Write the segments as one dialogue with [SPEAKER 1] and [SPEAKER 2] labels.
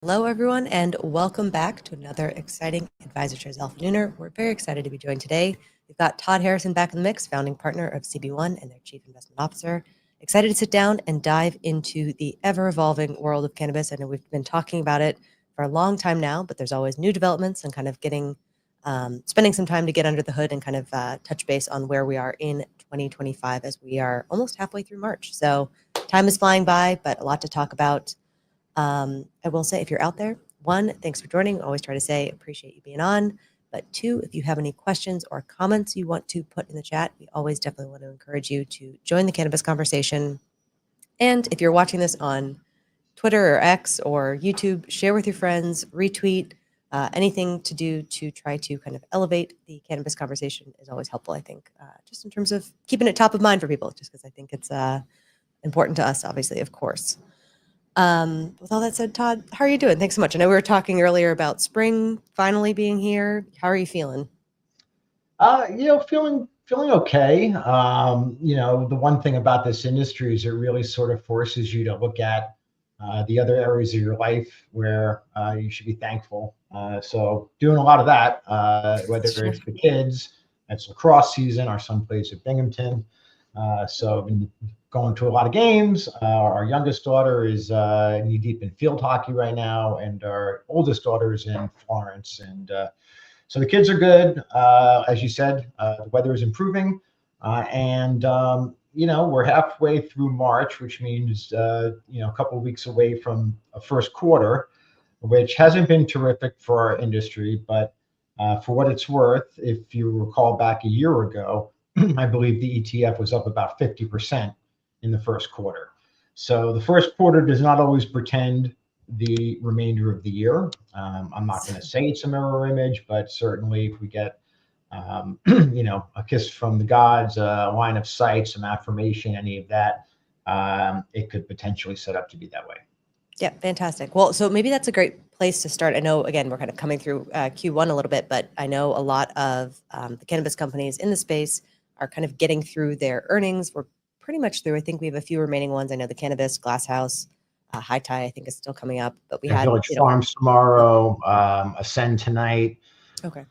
[SPEAKER 1] Hello, everyone, and welcome back to another exciting AdvisorShares AlphaNooner. We're very excited to be joined today. We've got Todd Harrison back in the mix, founding partner of CB1 and their chief investment officer. Excited to sit down and dive into the ever-evolving world of cannabis. I know we've been talking about it for a long time now, but there's always new developments and kind of spending some time to get under the hood and kind of touch base on where we are in 2025 as we are almost halfway through March. So time is flying by, but a lot to talk about. I will say, if you're out there, one, thanks for joining. I always try to say, appreciate you being on. But two, if you have any questions or comments you want to put in the chat, we always definitely want to encourage you to join the cannabis conversation. And if you're watching this on Twitter or X or YouTube, share with your friends, retweet, anything to do to try to kind of elevate the cannabis conversation is always helpful, I think, just in terms of keeping it top of mind for people, just because I think it's important to us, obviously, of course. With all that said, Todd, how are you doing? Thanks so much. I know we were talking earlier about spring finally being here. How are you feeling?
[SPEAKER 2] Feeling okay. The one thing about this industry is it really sort of forces you to look at the other areas of your life where you should be thankful. So doing a lot of that, whether
[SPEAKER 1] Sure.
[SPEAKER 2] it's the kids, it's lacrosse season. Our son plays at Binghamton. So I've been going to a lot of games. Our youngest daughter is knee deep in field hockey right now, and our oldest daughter is in Florence. And so the kids are good. As you said, the weather is improving. We're halfway through March, which means, a couple of weeks away from a first quarter, which hasn't been terrific for our industry. But for what it's worth, if you recall back a year ago, I believe the ETF was up about 50% in the first quarter. So the first quarter does not always portend the remainder of the year. I'm not going to say it's a mirror image, but certainly if we get, a kiss from the gods, a line of sight, some affirmation, any of that, it could potentially set up to be that way.
[SPEAKER 1] Yeah, fantastic. Well, so maybe that's a great place to start. I know, again, we're kind of coming through Q1 a little bit, but I know a lot of the cannabis companies in the space are kind of getting through their earnings. We're pretty much through. I think we have a few remaining ones. I know the cannabis, Glass House, High Tie, I think is still coming up, but we had
[SPEAKER 2] Village Farms tomorrow, Ascend tonight.
[SPEAKER 1] Okay,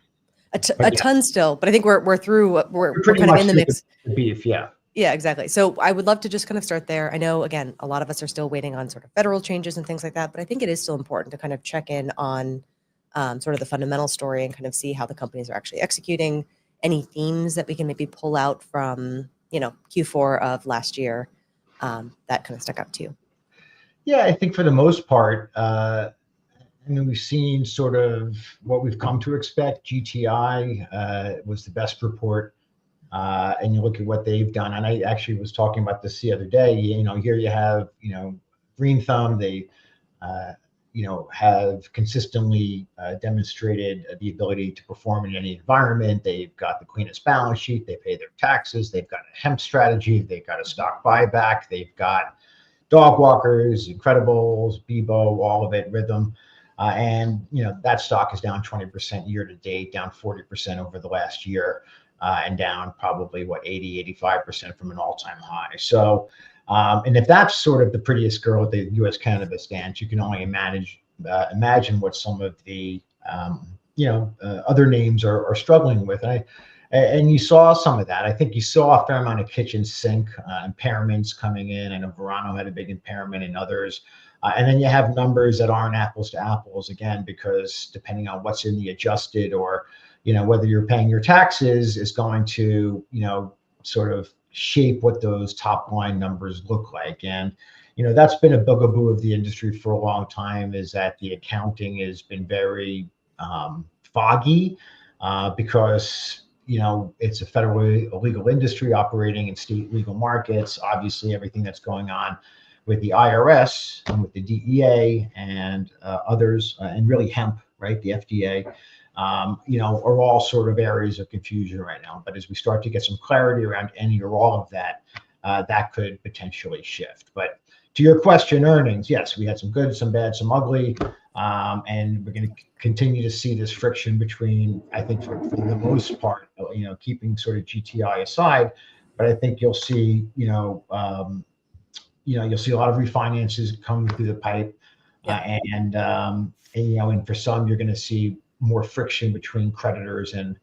[SPEAKER 1] a ton still, but I think we're through. We're
[SPEAKER 2] pretty
[SPEAKER 1] kind of
[SPEAKER 2] much
[SPEAKER 1] in the mix.
[SPEAKER 2] The beef, yeah.
[SPEAKER 1] Yeah, exactly. So I would love to just kind of start there. I know, again, a lot of us are still waiting on sort of federal changes and things like that, but I think it is still important to kind of check in on sort of the fundamental story and kind of see how the companies are actually executing. Any themes that we can maybe pull out from, Q4 of last year that kind of stuck out to you?
[SPEAKER 2] Yeah, I think for the most part, we've seen sort of what we've come to expect. GTI was the best report, and you look at what they've done. And I actually was talking about this the other day. Here you have, Green Thumb. They, have consistently demonstrated the ability to perform in any environment. They've got the cleanest balance sheet. They pay their taxes. They've got a hemp strategy. They've got a stock buyback. They've got dog walkers, Incredibles, Bebo, all of it, Rhythm. That stock is down 20% year to date, down 40% over the last year, and down probably 85% from an all-time high. So, and if that's sort of the prettiest girl at the U.S. cannabis dance, you can only imagine what some of the other names are struggling with. And you saw some of that. I think you saw a fair amount of kitchen sink impairments coming in. I know Verano had a big impairment and others. And then you have numbers that aren't apples to apples, again, because depending on what's in the adjusted or, whether you're paying your taxes is going to, sort of shape what those top line numbers look like. And, that's been a bugaboo of the industry for a long time, is that the accounting has been very foggy because it's a federally illegal industry operating in state legal markets. Obviously, everything that's going on with the IRS and with the DEA and others, and really hemp, right? The FDA, are all sort of areas of confusion right now. But as we start to get some clarity around any or all of that, that could potentially shift. But to your question, earnings, yes, we had some good, some bad, some ugly. And we're going to continue to see this friction between, I think, for the most part, keeping sort of GTI aside. But I think you'll see, you'll see a lot of refinances come through the pipe. And for some, you're going to see more friction between creditors and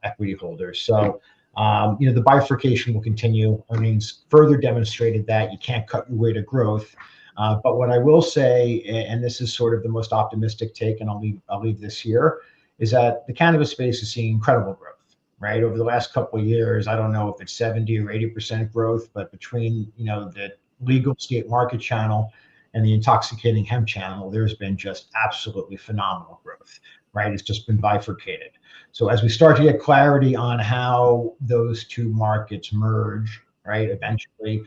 [SPEAKER 2] equity holders. So, the bifurcation will continue. Earnings further demonstrated that you can't cut your way to growth. But what I will say, and this is sort of the most optimistic take, and I'll leave this here, is that the cannabis space is seeing incredible growth. Right over the last couple of years, I don't know if it's 70 or 80% growth, but between the legal state market channel and the intoxicating hemp channel, there's been just absolutely phenomenal growth. Right, it's just been bifurcated. So as we start to get clarity on how those two markets merge, right, eventually,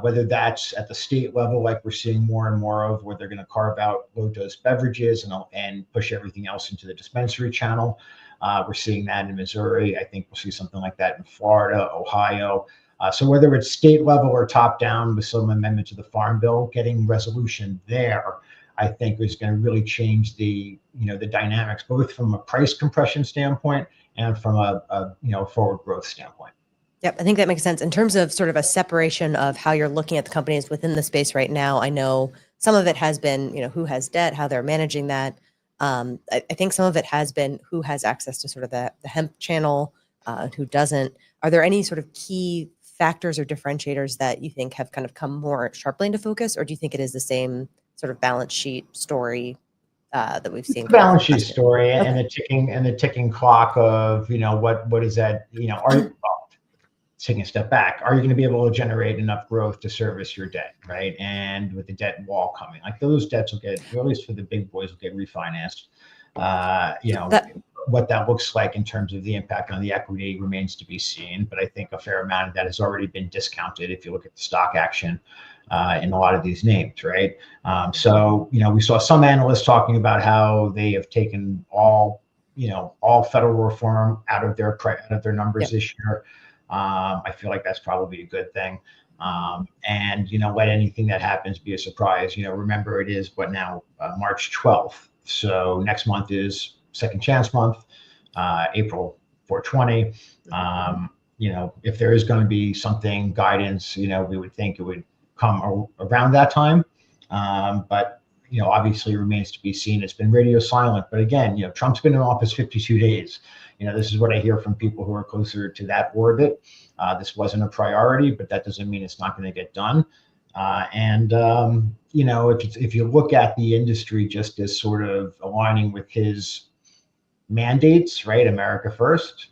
[SPEAKER 2] whether that's at the state level, like we're seeing more and more of, where they're going to carve out low-dose beverages and push everything else into the dispensary channel. We're seeing that in Missouri. I think we'll see something like that in Florida, Ohio. So whether it's state level or top down with some amendment to the Farm Bill, getting resolution there, I think is going to really change the dynamics, both from a price compression standpoint and from a forward growth standpoint.
[SPEAKER 1] Yep, I think that makes sense. In terms of sort of a separation of how you're looking at the companies within the space right now, I know some of it has been, who has debt, how they're managing that. I think some of it has been who has access to sort of the hemp channel, who doesn't. Are there any sort of key factors or differentiators that you think have kind of come more sharply into focus, or do you think it is the same sort of balance sheet story that we've seen?
[SPEAKER 2] Balance sheet story, okay. and the ticking clock of what is that? Are you taking a step back? Are you going to be able to generate enough growth to service your debt, right? And with the debt wall coming, like those debts will get, or at least for the big boys, will get refinanced. What that looks like in terms of the impact on the equity remains to be seen. But I think a fair amount of that has already been discounted if you look at the stock action in a lot of these names, right? So we saw some analysts talking about how they have taken all federal reform out of their numbers this year. I feel like that's probably a good thing. And let anything that happens be a surprise. Remember, it is March 12th. So next month is Second Chance Month, April 420. If there is going to be something guidance, we would think it would come around that time. But obviously remains to be seen. It's been radio silent. But again, Trump's been in office 52 days. This is what I hear from people who are closer to that orbit. This wasn't a priority, but that doesn't mean it's not going to get done. If you look at the industry just as sort of aligning with his mandates, right? America first.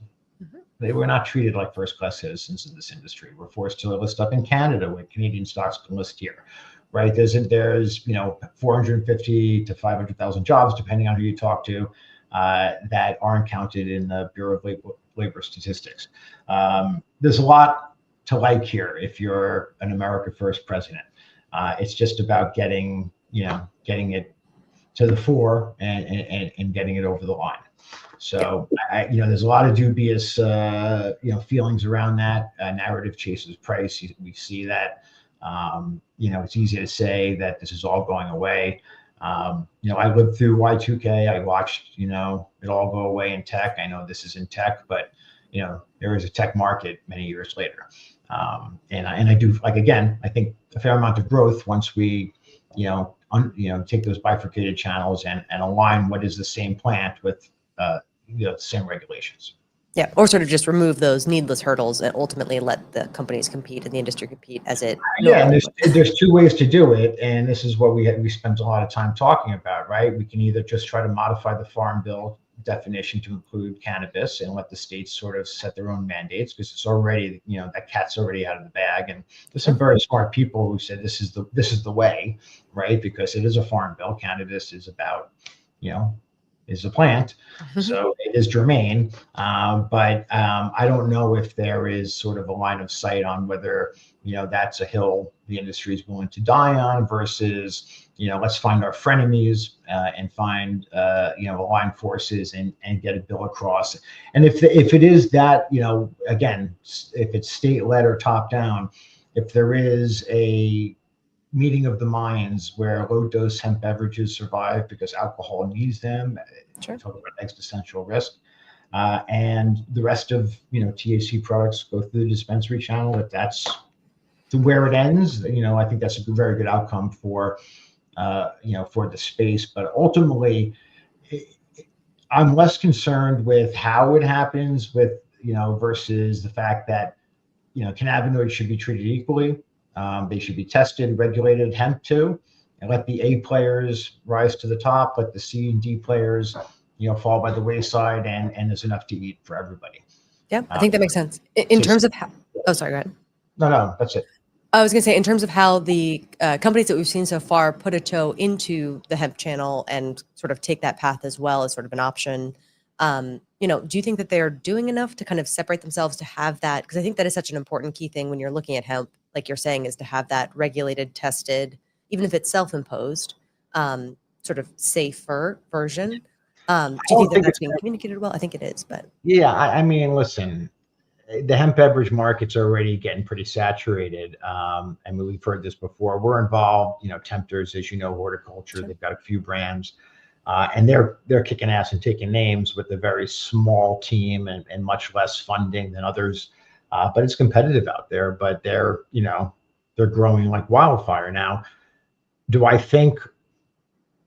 [SPEAKER 2] They were not treated like first-class citizens in this industry. We're forced to list up in Canada when Canadian stocks can list here, right? There's 450 to 500,000 jobs, depending on who you talk to, that aren't counted in the Bureau of Labor Statistics. There's a lot to like here if you're an America First president. It's just about getting it to the fore and getting it over the line. So there's a lot of dubious feelings around that. Narrative chases price. We see that. It's easy to say that this is all going away. I lived through Y2K. I watched it all go away in tech. I know this is in tech, but there is a tech market many years later. And I do, again, I think a fair amount of growth once we take those bifurcated channels and align what is the same plant with the same regulations.
[SPEAKER 1] Yeah, or sort of just remove those needless hurdles and ultimately let the companies compete and the industry compete as it.
[SPEAKER 2] Yeah, and there's two ways to do it, and this is what we spent a lot of time talking about, right? We can either just try to modify the Farm Bill definition to include cannabis and let the states sort of set their own mandates, because it's already, that cat's already out of the bag. And there's some very smart people who said this is the way, right? Because it is a Farm Bill. Cannabis is about, is a plant, so it is germane. But I don't know if there is sort of a line of sight on whether that's a hill the industry is willing to die on versus let's find our frenemies and find aligned forces and get a bill across. And if it is that, again, if it's state led or top down, if there is a meeting of the minds where low dose hemp beverages survive because alcohol needs them,
[SPEAKER 1] sure.
[SPEAKER 2] Talk about existential risk, and the rest of THC products go through the dispensary channel. If that's where it ends, I think that's a very good outcome for for the space. But ultimately, I'm less concerned with how it happens versus the fact that, cannabinoids should be treated equally. They should be tested, regulated, hemp too, and let the A players rise to the top, let the C and D players, fall by the wayside, and there's enough to eat for everybody.
[SPEAKER 1] Yeah, I think that makes sense. In terms of how, oh, sorry, go ahead.
[SPEAKER 2] No, that's it.
[SPEAKER 1] I was going to say, in terms of how the companies that we've seen so far put a toe into the hemp channel and sort of take that path as well as sort of an option, do you think that they're doing enough to kind of separate themselves to have that? Because I think that is such an important key thing when you're looking at hemp, like you're saying, is to have that regulated, tested, even if it's self-imposed, sort of safer version. Do you think that that's being communicated well? I think it is, but.
[SPEAKER 2] Yeah, I mean, listen, the hemp beverage market's already getting pretty saturated. I mean, we've heard this before. We're involved, Tempters, as you know, horticulture. Sure. They've got a few brands, and they're kicking ass and taking names with a very small team and much less funding than others. But it's competitive out there. But they're growing like wildfire now. Do I think?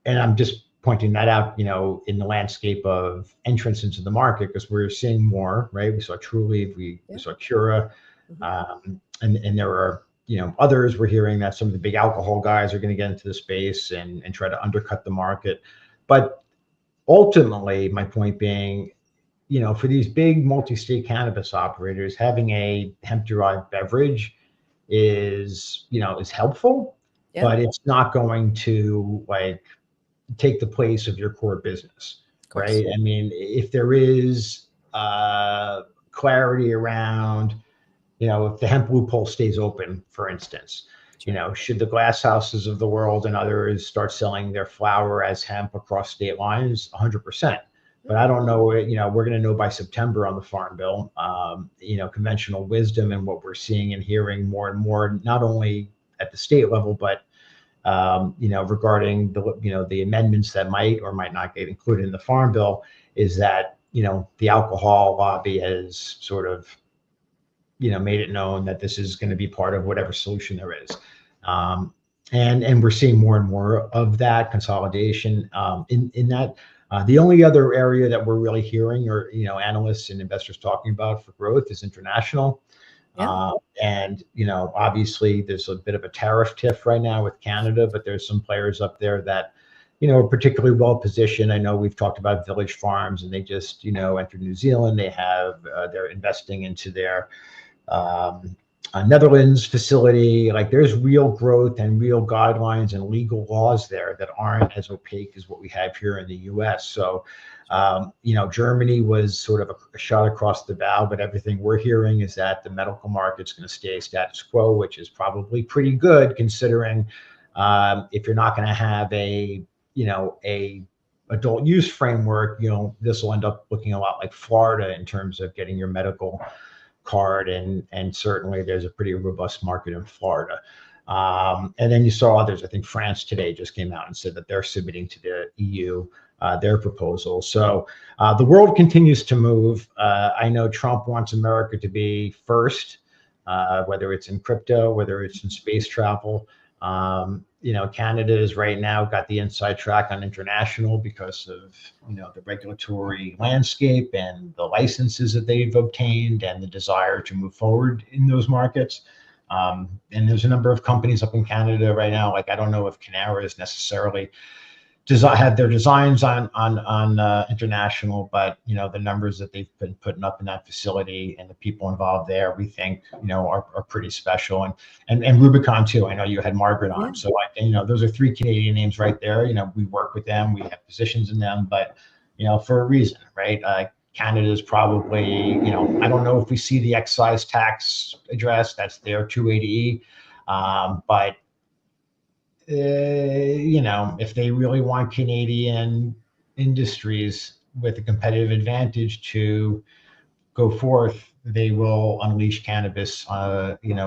[SPEAKER 2] And I'm just pointing that out, in the landscape of entrance into the market, because we're seeing more, right? We saw Trulieve, we saw Cura, and there are, others. We're hearing that some of the big alcohol guys are going to get into the space and try to undercut the market. But ultimately, my point being, for these big multi-state cannabis operators, having a hemp-derived beverage is helpful, but it's not going to take the place of your core business, right? I mean, if there is clarity around, if the hemp loophole stays open, for instance, should the glass houses of the world and others start selling their flower as hemp across state lines? 100%. But I don't know, we're going to know by September on the Farm Bill, conventional wisdom and what we're seeing and hearing more and more, not only at the state level, but regarding the amendments that might or might not get included in the Farm Bill, is that, the alcohol lobby has sort of, made it known that this is going to be part of whatever solution there is. And we're seeing more and more of that consolidation in that. The only other area that we're really hearing or, analysts and investors talking about for growth is international. Yeah. And, obviously there's a bit of a tariff tiff right now with Canada, but there's some players up there that, are particularly well positioned. I know we've talked about Village Farms, and they just, entered New Zealand. They have, they're investing into their Netherlands facility. Like, there's real growth and real guidelines and legal laws there that aren't as opaque as what we have here in the US. So, Germany was sort of a shot across the bow, but everything we're hearing is that the medical market's going to stay status quo, which is probably pretty good considering if you're not going to have a adult use framework, this will end up looking a lot like Florida in terms of getting your medical card, and certainly there's a pretty robust market in Florida. And then you saw others. I think France today just came out and said that they're submitting to the EU their proposal. So the world continues to move. I know Trump wants America to be first, whether it's in crypto, whether it's in space travel. Canada is right now got the inside track on international because of, the regulatory landscape and the licenses that they've obtained and the desire to move forward in those markets. And there's a number of companies up in Canada right now. Like, I don't know if Canara is necessarily have their designs on international, but the numbers that they've been putting up in that facility and the people involved there, we think are pretty special. And Rubicon too. I know you had Margaret on, so those are three Canadian names right there. We work with them, we have positions in them, but for a reason, right? Canada is probably, I don't know if we see the excise tax addressed. That's their 280E, but if they really want Canadian industries with a competitive advantage to go forth, they will unleash cannabis,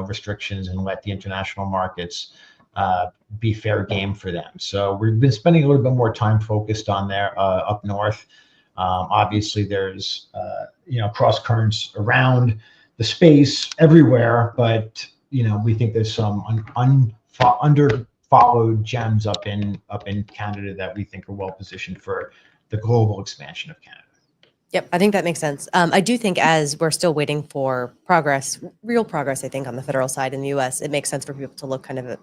[SPEAKER 2] restrictions and let the international markets be fair game for them. So we've been spending a little bit more time focused on there up north. Obviously, there's cross currents around the space everywhere, but we think there's some followed gems up in Canada that we think are well positioned for the global expansion of Canada.
[SPEAKER 1] Yep, I think that makes sense. I do think as we're still waiting for progress, real progress, I think on the federal side in the U.S., it makes sense for people to look kind of,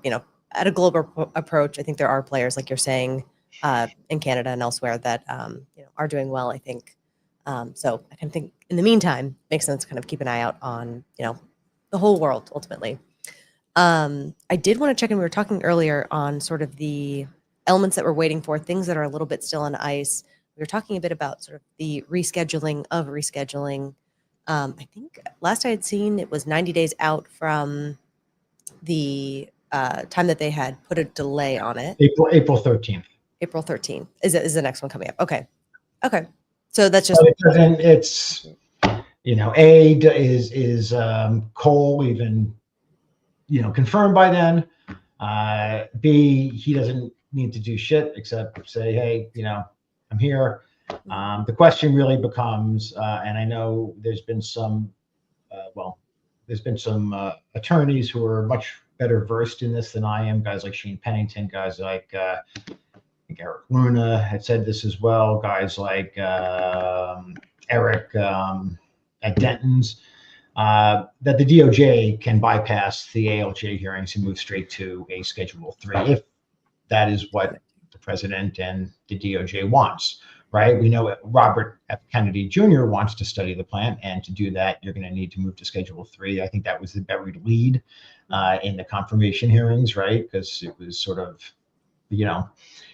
[SPEAKER 1] at a global approach. I think there are players, like you're saying, in Canada and elsewhere that, are doing well, I think. So I kind of think in the meantime, makes sense to kind of keep an eye out on, the whole world ultimately. I did want to check in. We were talking earlier on sort of the elements that we're waiting for, things that are a little bit still on ice. We were talking a bit about sort of the rescheduling of rescheduling. I think last I had seen it was 90 days out from the time that they had put a delay on it.
[SPEAKER 2] April 13th.
[SPEAKER 1] April 13th is the next one coming up. Okay. So that's just.
[SPEAKER 2] But it doesn't. It's A is Cole even confirmed by then. B, he doesn't need to do shit except say, hey, I'm here. The question really becomes, and I know there's been some attorneys who are much better versed in this than I am, guys like Shane Pennington, guys like Eric Luna had said this as well, guys like Eric at Denton's, that the DOJ can bypass the ALJ hearings and move straight to a Schedule 3 if that is what the president and the DOJ wants, right? We know Robert F. Kennedy Jr. wants to study the plan, and to do that, you're going to need to move to Schedule 3. I think that was the buried lead in the confirmation hearings, right? Because it was sort of, he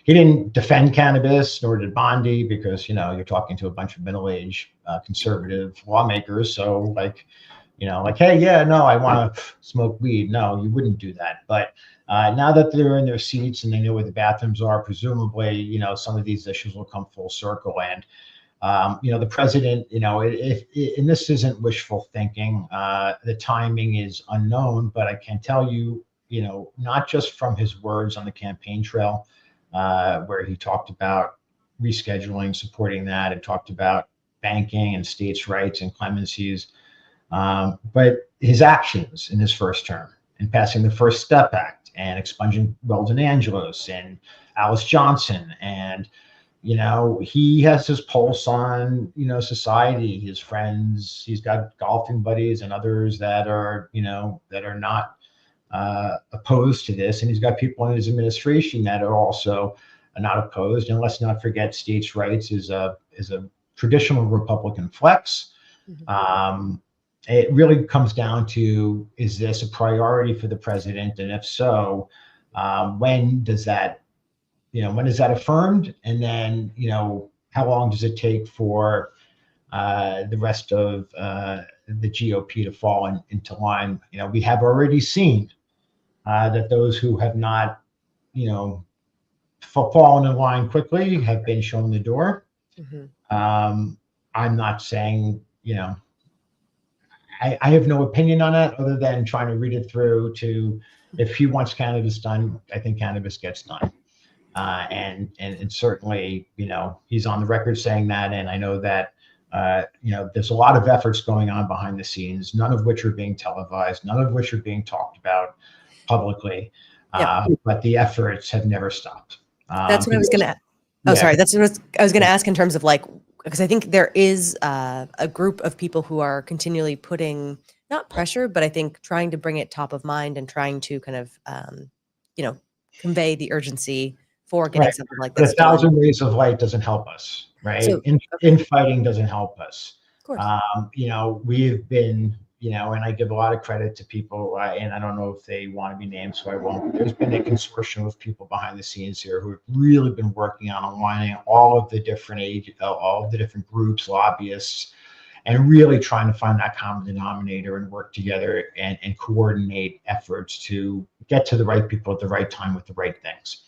[SPEAKER 2] didn't defend cannabis, nor did Bondi, because, you're talking to a bunch of middle-aged conservative lawmakers. So hey, yeah, no, I want to smoke weed. No, you wouldn't do that. But now that they're in their seats and they know where the bathrooms are, presumably, some of these issues will come full circle. And, the president, and this isn't wishful thinking, the timing is unknown, but I can tell you, not just from his words on the campaign trail, where he talked about rescheduling, supporting that, and talked about banking and states' rights and clemencies, but his actions in his first term, in passing the First Step Act and expunging Weldon Angelos and Alice Johnson, and he has his pulse on society, his friends. He's got golfing buddies and others that are not opposed to this, and he's got people in his administration that are also not opposed. And let's not forget, states' rights is a traditional Republican flex.
[SPEAKER 1] Mm-hmm.
[SPEAKER 2] It really comes down to, is this a priority for the president? And if so, when does that affirmed? And then, how long does it take for the rest of the GOP to fall into line? We have already seen that those who have not, fallen in line quickly have been shown the door. Mm-hmm. I'm not saying, I have no opinion on it other than trying to read it through to, if he wants cannabis done, I think cannabis gets done. And certainly, he's on the record saying that. And I know that, there's a lot of efforts going on behind the scenes, none of which are being televised, none of which are being talked about publicly. Yeah. But the efforts have never stopped.
[SPEAKER 1] That's what I was going to. Oh, yeah. Sorry. That's what I was going to ask in terms of because I think there is a group of people who are continually putting, not pressure, but I think trying to bring it top of mind and trying to kind of, convey the urgency for getting something like this.
[SPEAKER 2] But 1,000 rays of light doesn't help us, right? So, infighting doesn't help us. Of course. We've been, and I give a lot of credit to people, and I don't know if they want to be named, so I won't. There's been a consortium of people behind the scenes here who have really been working on aligning all of the different groups, lobbyists, and really trying to find that common denominator and work together and coordinate efforts to get to the right people at the right time with the right things,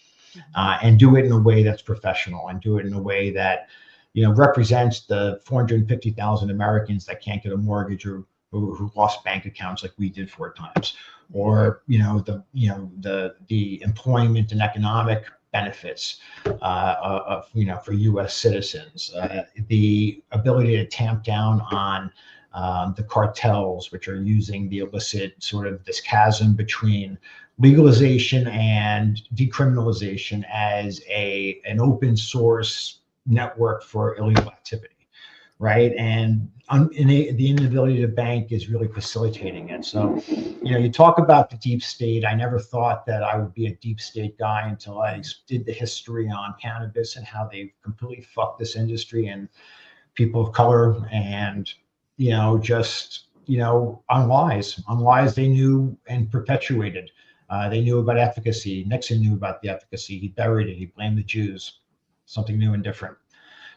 [SPEAKER 2] and do it in a way that's professional, and do it in a way that represents the 450,000 Americans that can't get a mortgage or who lost bank accounts like we did 4 times, or the employment and economic benefits for U.S. citizens, the ability to tamp down on the cartels, which are using the illicit sort of this chasm between legalization and decriminalization as an open source network for illegal activity, right? And the inability to bank is really facilitating it. So, you talk about the deep state. I never thought that I would be a deep state guy until I did the history on cannabis and how they've completely fucked this industry and people of color, and just on lies they knew and perpetuated. They knew about efficacy. Nixon knew about the efficacy. He buried it. He blamed the Jews. Something new and different.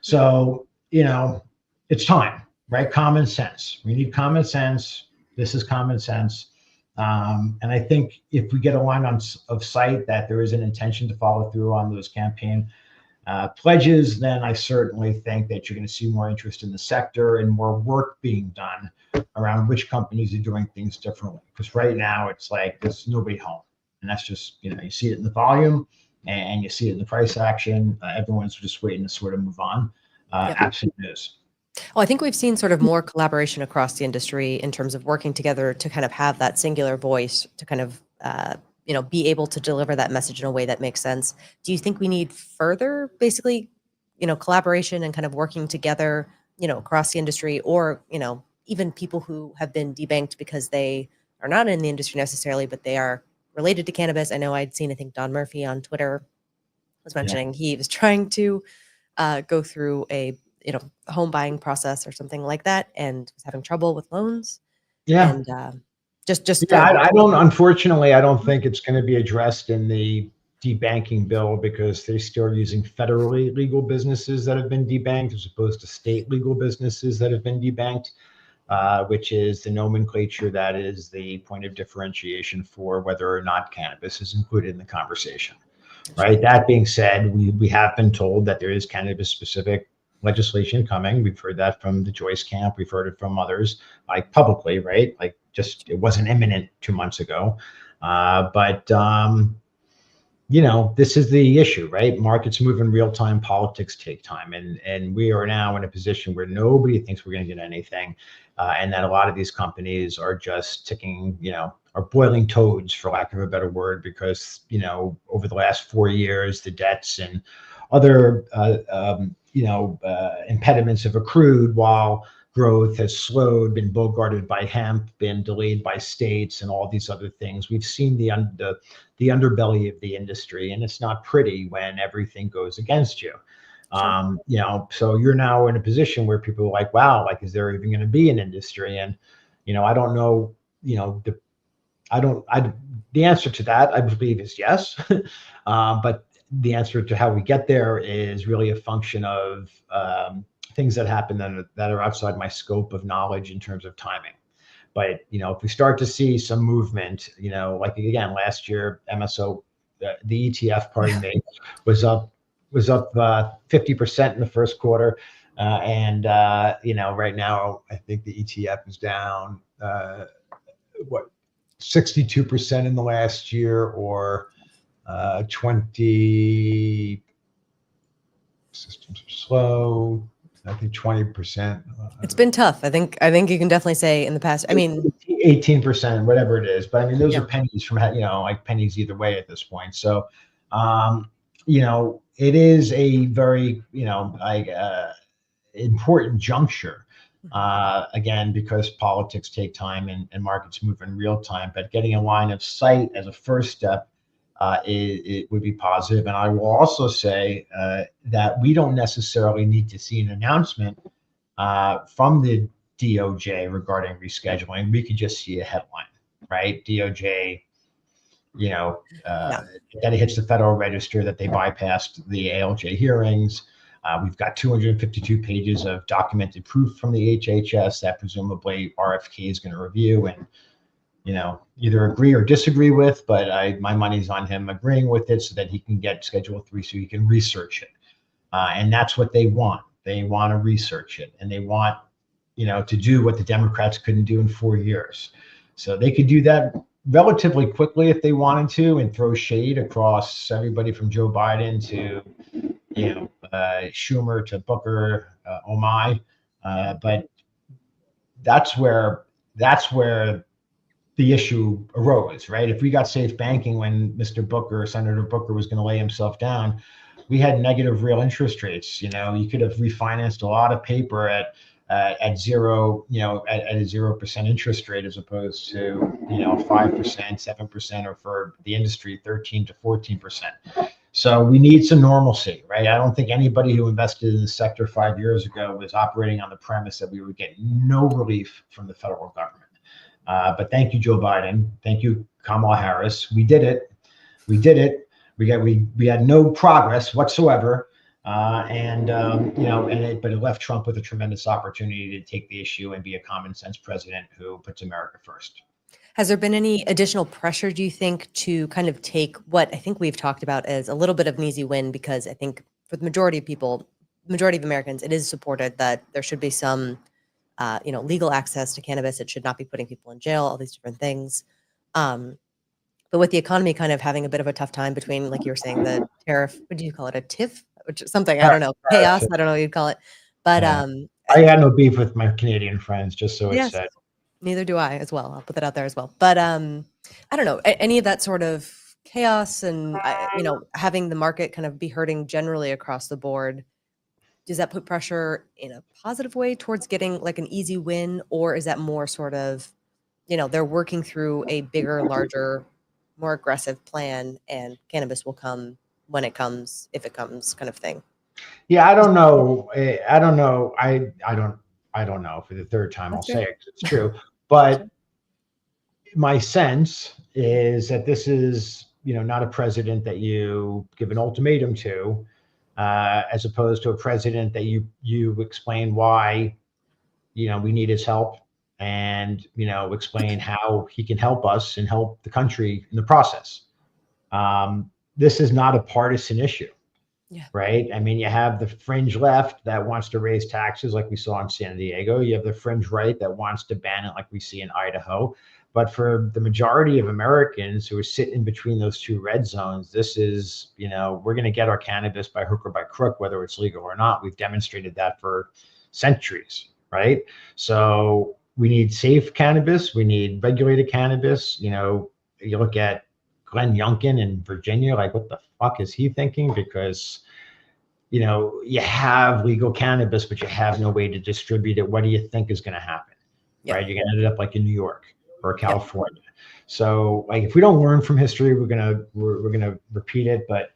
[SPEAKER 2] So it's time, right? Common sense. We need common sense. This is common sense. And I think if we get a line of sight that there is an intention to follow through on those campaign pledges, then I certainly think that you're going to see more interest in the sector and more work being done around which companies are doing things differently. Because right now it's like there's nobody home, and that's just you see it in the volume and you see it in the price action. Everyone's just waiting to sort of move on. Absent news.
[SPEAKER 1] Well, I think we've seen sort of more collaboration across the industry in terms of working together to kind of have that singular voice to kind of be able to deliver that message in a way that makes sense. Do you think we need further, basically, collaboration and kind of working together, across the industry, or, even people who have been debanked because they are not in the industry necessarily, but they are related to cannabis? I know I think Don Murphy on Twitter was mentioning he was trying to go through a, home buying process or something like that and was having trouble with loans.
[SPEAKER 2] Yeah.
[SPEAKER 1] And
[SPEAKER 2] I don't, unfortunately, I don't think it's going to be addressed in the debanking bill, because they're still using federally legal businesses that have been debanked as opposed to state legal businesses that have been debanked, which is the nomenclature that is the point of differentiation for whether or not cannabis is included in the conversation, right? That being said, we have been told that there is cannabis specific legislation coming. We've heard that from the Joyce camp. We've heard it from others, like publicly, right? Like just, it wasn't imminent 2 months ago. But this is the issue, right? Markets move in real time, politics take time. And we are now in a position where nobody thinks we're going to get anything. And that a lot of these companies are just ticking, are boiling toads, for lack of a better word, because, over the last 4 years, the debts and other, impediments have accrued while growth has slowed, been bogarted by hemp, been delayed by states, and all these other things. We've seen the underbelly of the industry, and it's not pretty when everything goes against you. So you're now in a position where people are like, wow, like, is there even going to be an industry? And, I don't know, the answer to that, I believe, is yes. But the answer to how we get there is really a function of things that happen that are outside my scope of knowledge in terms of timing. But, if we start to see some movement, like again, last year, MSO, the ETF, pardon me, was up 50% in the first quarter. And right now, I think the ETF is down, 62% in the last year, or 20 systems are slow. I think 20%.
[SPEAKER 1] It's been tough. I think you can definitely say in the past. I mean,
[SPEAKER 2] 18%, whatever it is. But I mean, those are pennies from like pennies either way at this point. So, it is a very important juncture. Again, because politics take time and markets move in real time. But getting a line of sight as a first step, it would be positive. And I will also say that we don't necessarily need to see an announcement from the DOJ regarding rescheduling. We could just see a headline, right? DOJ, that it hits the Federal Register, that they bypassed the ALJ hearings. We've got 252 pages of documented proof from the HHS that presumably RFK is going to review and either agree or disagree with, but my money's on him agreeing with it so that he can get Schedule 3 so he can research it. And that's what they want. They want to research it, and they want, to do what the Democrats couldn't do in 4 years. So they could do that relatively quickly if they wanted to, and throw shade across everybody from Joe Biden to, Schumer to Booker, oh my. But that's where the issue arose, right? If we got safe banking when Mr. Booker, Senator Booker, was going to lay himself down, we had negative real interest rates. You could have refinanced a lot of paper at zero, at a 0% interest rate, as opposed to 5%, 7%, or for the industry 13 to 14%. So we need some normalcy, right? I don't think anybody who invested in the sector 5 years ago was operating on the premise that we would get no relief from the federal government. But thank you, Joe Biden. Thank you, Kamala Harris. We did it. We did it. We had no progress whatsoever. But it left Trump with a tremendous opportunity to take the issue and be a common sense president who puts America first.
[SPEAKER 1] Has there been any additional pressure, do you think, to kind of take what I think we've talked about as a little bit of an easy win? Because I think for the majority of people, majority of Americans, it is supported that there should be some legal access to cannabis. It should not be putting people in jail, all these different things. But with the economy kind of having a bit of a tough time between, like you were saying, the tariff, what do you call it? A TIF, which is something, I don't know, chaos. I don't know what you'd call it. But
[SPEAKER 2] I had no beef with my Canadian friends, just so it's said.
[SPEAKER 1] Neither do I as well. I'll put that out there as well. But I don't know, any of that sort of chaos and, having the market kind of be hurting generally across the board. Does that put pressure in a positive way towards getting like an easy win? Or is that more sort of, they're working through a bigger, larger, more aggressive plan and cannabis will come when it comes, if it comes, kind of thing?
[SPEAKER 2] Yeah, I don't know. I don't know. I don't know. For the third time, I'll say it 'cause it's true. But my sense is that this is, not a president that you give an ultimatum to, as opposed to a president that you explain why, we need his help, and explain how he can help us and help the country in the process. This is not a partisan issue.
[SPEAKER 1] Yeah.
[SPEAKER 2] Right. I mean, you have the fringe left that wants to raise taxes like we saw in San Diego. You have the fringe right that wants to ban it like we see in Idaho. But for the majority of Americans who are sitting in between those two red zones, this is, we're going to get our cannabis by hook or by crook, whether it's legal or not. We've demonstrated that for centuries. Right. So we need safe cannabis. We need regulated cannabis. You look at Glenn Youngkin in Virginia, like, what the fuck is he thinking? Because, you have legal cannabis, but you have no way to distribute it. What do you think is going to happen? Yep. Right? You're going to end up like in New York or California. Yep. So, like, if we don't learn from history, we're gonna repeat it. But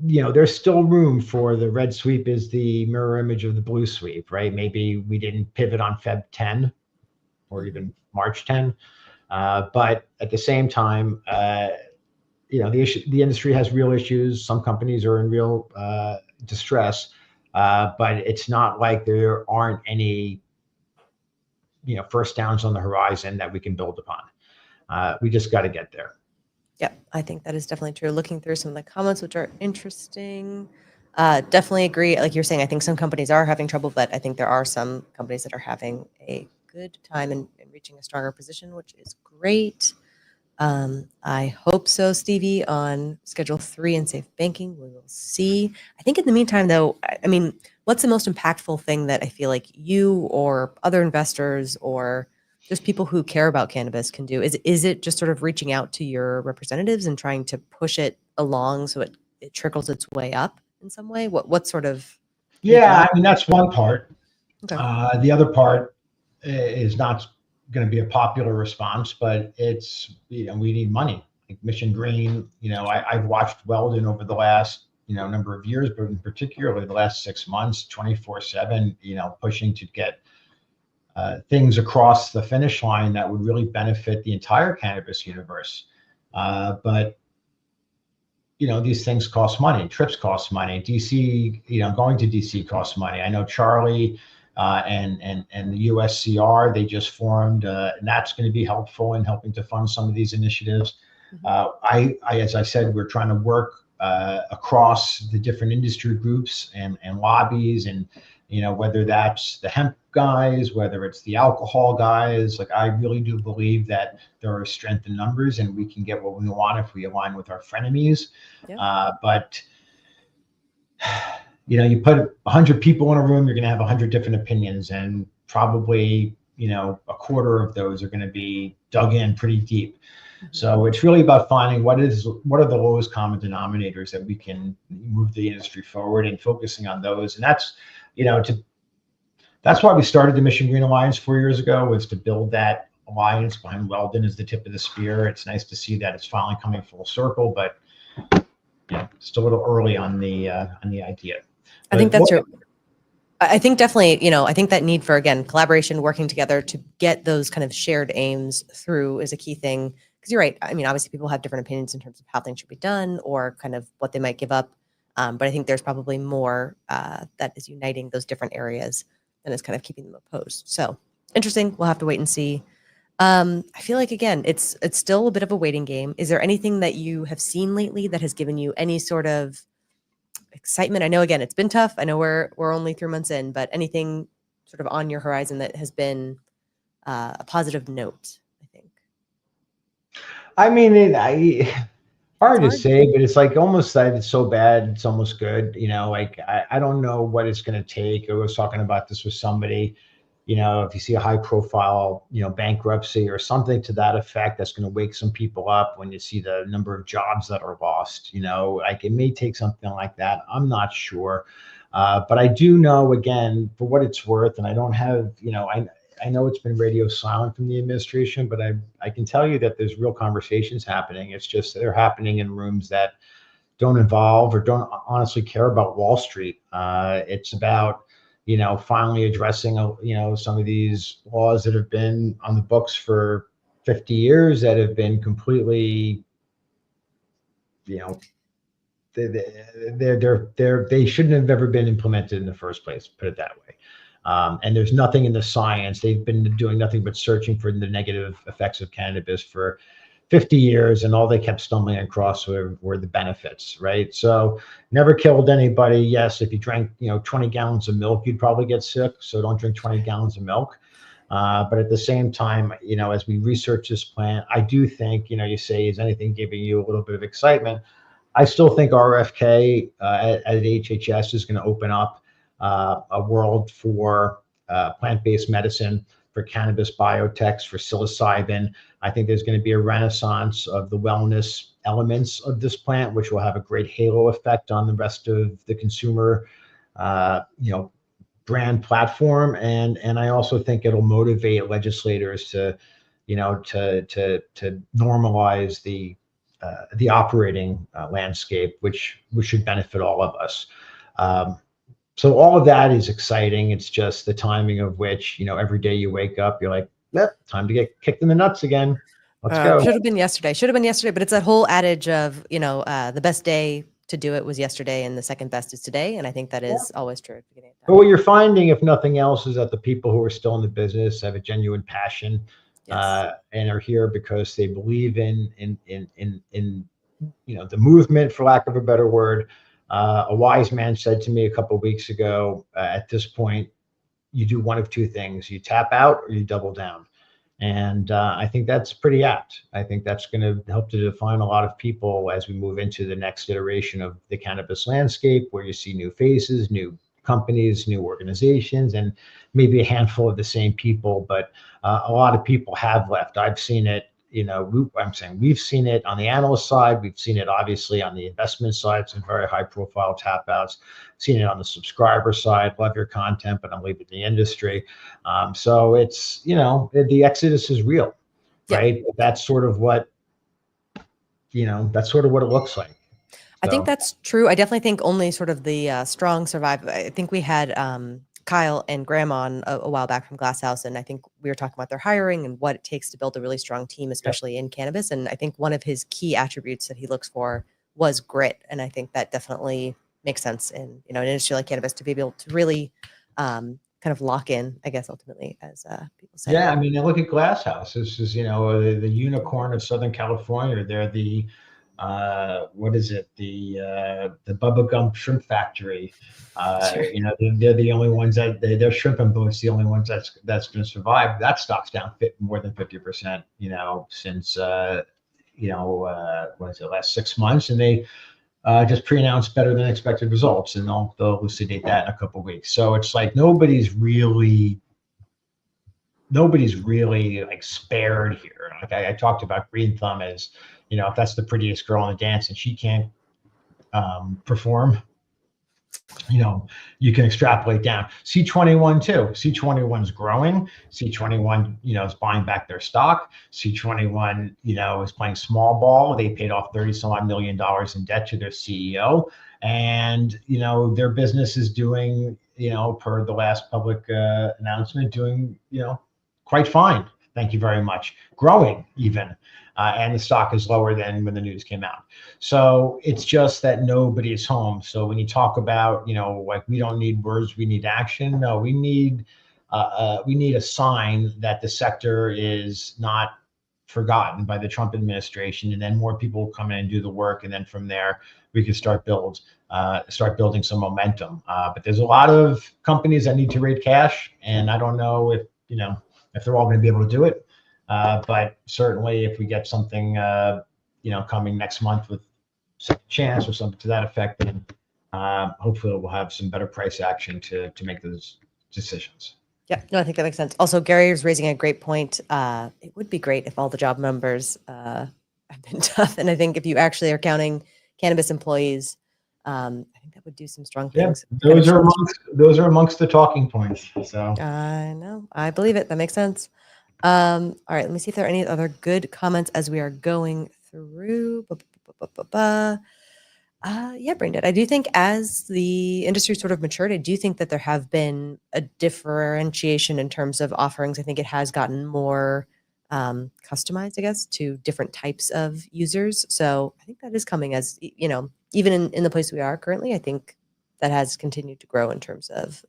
[SPEAKER 2] there's still room for the red sweep is the mirror image of the blue sweep, right? Maybe we didn't pivot on Feb 10 or even March 10. But at the same time, the industry has real issues. Some companies are in real distress, but it's not like there aren't any, first downs on the horizon that we can build upon. We just got to get there.
[SPEAKER 1] Yep, I think that is definitely true. Looking through some of the comments, which are interesting, definitely agree. Like you're saying, I think some companies are having trouble, but I think there are some companies that are having a good time in reaching a stronger position, which is great. I hope so, Stevie, on Schedule 3 and safe banking. We will see. I think in the meantime, though, I mean, what's the most impactful thing that I feel like you or other investors or just people who care about cannabis can do? Is it just sort of reaching out to your representatives and trying to push it along so it trickles its way up in some way? What sort of?
[SPEAKER 2] Yeah, I mean, that's one part.
[SPEAKER 1] Okay.
[SPEAKER 2] The other part is not going to be a popular response, but it's, we need money. Like Mission Green, I've watched Weldon over the last, number of years, but in particularly the last 6 months, 24/7, pushing to get things across the finish line that would really benefit the entire cannabis universe. But these things cost money. Trips cost money. DC, going to DC costs money. I know Charlie and the USCR, they just formed, and that's going to be helpful in helping to fund some of these initiatives. I as I said, we're trying to work across the different industry groups and lobbies, and whether that's the hemp guys, whether it's the alcohol guys. Like, I really do believe that there are strength in numbers, and we can get what we want if we align with our frenemies. But you put 100 people in a room, you're going to have 100 different opinions, and probably, a quarter of those are going to be dug in pretty deep. So it's really about finding what are the lowest common denominators that we can move the industry forward, and focusing on those. And that's, that's why we started the Mission Green Alliance 4 years ago, was to build that alliance behind Weldon as the tip of the spear. It's nice to see that it's finally coming full circle, but still a little early on the idea.
[SPEAKER 1] I think that's true. I think definitely, I think that need for, again, collaboration, working together to get those kind of shared aims through is a key thing. Because you're right. I mean, obviously people have different opinions in terms of how things should be done or kind of what they might give up. But I think there's probably more that is uniting those different areas than is kind of keeping them opposed. So interesting. We'll have to wait and see. I feel like, again, it's still a bit of a waiting game. Is there anything that you have seen lately that has given you any sort of excitement? I know, again, it's been tough. I know we're only 3 months in, but anything sort of on your horizon that has been a positive note, I think.
[SPEAKER 2] I mean, hard to say, but it's like almost that it's so bad, it's almost good. Like I don't know what it's going to take. I was talking about this with somebody. If you see a high profile, bankruptcy or something to that effect, that's going to wake some people up. When you see the number of jobs that are lost, like it may take something like that. I'm not sure. But I do know, again, for what it's worth, and I don't have, I know it's been radio silent from the administration, but I can tell you that there's real conversations happening. It's just they're happening in rooms that don't involve or don't honestly care about Wall Street. It's about, finally addressing, some of these laws that have been on the books for 50 years that have been completely, they shouldn't have ever been implemented in the first place, put it that way. And there's nothing in the science. They've been doing nothing but searching for the negative effects of cannabis for 50 years, and all they kept stumbling across were the benefits, right? So never killed anybody. Yes, if you drank, 20 gallons of milk, you'd probably get sick. So don't drink 20 gallons of milk. But at the same time, as we research this plant, I do think, you say, is anything giving you a little bit of excitement? I still think RFK at HHS is going to open up a world for plant-based medicine, for cannabis biotechs, for psilocybin. I think there's going to be a renaissance of the wellness elements of this plant, which will have a great halo effect on the rest of the consumer, brand platform. And I also think it'll motivate legislators to normalize the operating landscape, which should benefit all of us. So all of that is exciting. It's just the timing of which, every day you wake up, you're like, yep, time to get kicked in the nuts again. Let's go.
[SPEAKER 1] Should have been yesterday, but it's that whole adage of, the best day to do it was yesterday and the second best is today. And I think that is always true.
[SPEAKER 2] But what you're finding, if nothing else, is that the people who are still in the business have a genuine passion, and are here because they believe in the movement, for lack of a better word. A wise man said to me a couple of weeks ago, at this point, you do one of two things: you tap out or you double down. And I think that's pretty apt. I think that's going to help to define a lot of people as we move into the next iteration of the cannabis landscape, where you see new faces, new companies, new organizations, and maybe a handful of the same people. But a lot of people have left. I've seen it. We've seen it on the analyst side. We've seen it obviously on the investment side, some very high profile tap outs. Seen it on the subscriber side. Love your content, but I'm leaving the industry. So it's, the exodus is real, right? Yeah. That's sort of what it looks like.
[SPEAKER 1] I think that's true. I definitely think only sort of the strong survive. I think we had Kyle and Graham on a while back from Glass House, and I think we were talking about their hiring and what it takes to build a really strong team, especially in cannabis. And I think one of his key attributes that he looks for was grit, and I think that definitely makes sense in an industry like cannabis to be able to really kind of lock in, I guess, ultimately, as people say.
[SPEAKER 2] Yeah, I mean, look at Glass House. This is the unicorn of Southern California. They're the what is it? The Bubba Gump Shrimp Factory. They're the only ones that their shrimping boat's the only ones that's going to survive. That stock's down more than 50%. Since what is it, last 6 months, and they just pre-announced better than expected results, and they'll elucidate that in a couple of weeks. So it's like nobody's really like spared here. Like I talked about Green Thumb as, if that's the prettiest girl in the dance and she can't perform, you can extrapolate down. C21 too. C21 is growing. C21, is buying back their stock. C21, is playing small ball. They paid off $30-some odd million in debt to their CEO, and their business is doing, per the last public announcement, doing quite fine. Thank you very much. Growing even. And the stock is lower than when the news came out. So it's just that nobody is home. So when you talk about, like we don't need words, we need action. No, we need a sign that the sector is not forgotten by the Trump administration, and then more people will come in and do the work, and then from there we can start building some momentum. But there's a lot of companies that need to raise cash, and I don't know if they're all going to be able to do it. But certainly if we get something, coming next month with some chance or something to that effect, then hopefully we'll have some better price action to make those decisions.
[SPEAKER 1] Yeah, no, I think that makes sense. Also, Gary is raising a great point. It would be great if all the job numbers have been tough. And I think if you actually are counting cannabis employees, I think that would do some strong things.
[SPEAKER 2] Yeah, those are amongst the talking points. So
[SPEAKER 1] I know, I believe it. That makes sense. All right, let me see if there are any other good comments as we are going through. Yeah, Braindead. I do think as the industry sort of matured, I do think that there have been a differentiation in terms of offerings. I think it has gotten more customized, I guess, to different types of users. So I think that is coming as, even in the place we are currently, I think that has continued to grow in terms of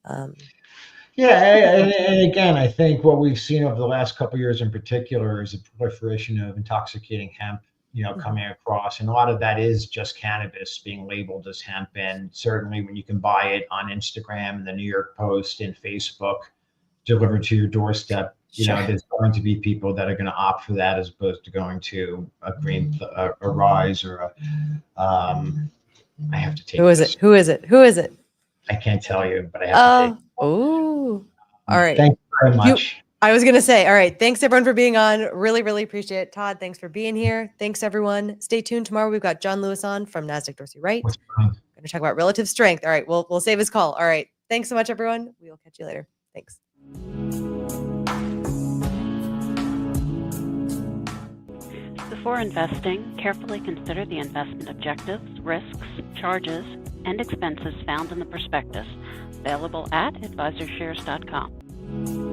[SPEAKER 2] yeah, and again, I think what we've seen over the last couple of years in particular is a proliferation of intoxicating hemp, coming across, and a lot of that is just cannabis being labeled as hemp. And certainly when you can buy it on Instagram and the New York Post and Facebook delivered to your doorstep, there's going to be people that are going to opt for that as opposed to going to a Rise or I have to take.
[SPEAKER 1] Who is it?
[SPEAKER 2] I can't tell you, but I have to take.
[SPEAKER 1] Oh, all right.
[SPEAKER 2] Thank you very much.
[SPEAKER 1] I was going to say, all right. Thanks everyone for being on. Really, really appreciate it. Todd, thanks for being here. Thanks everyone. Stay tuned. Tomorrow we've got John Lewis on from NASDAQ Dorsey Wright. We're going to talk about relative strength. All right. We'll save his call. All right. Thanks so much, everyone. We will catch you later. Thanks.
[SPEAKER 3] Before investing, carefully consider the investment objectives, risks, charges, and expenses found in the prospectus, available at AdvisorShares.com.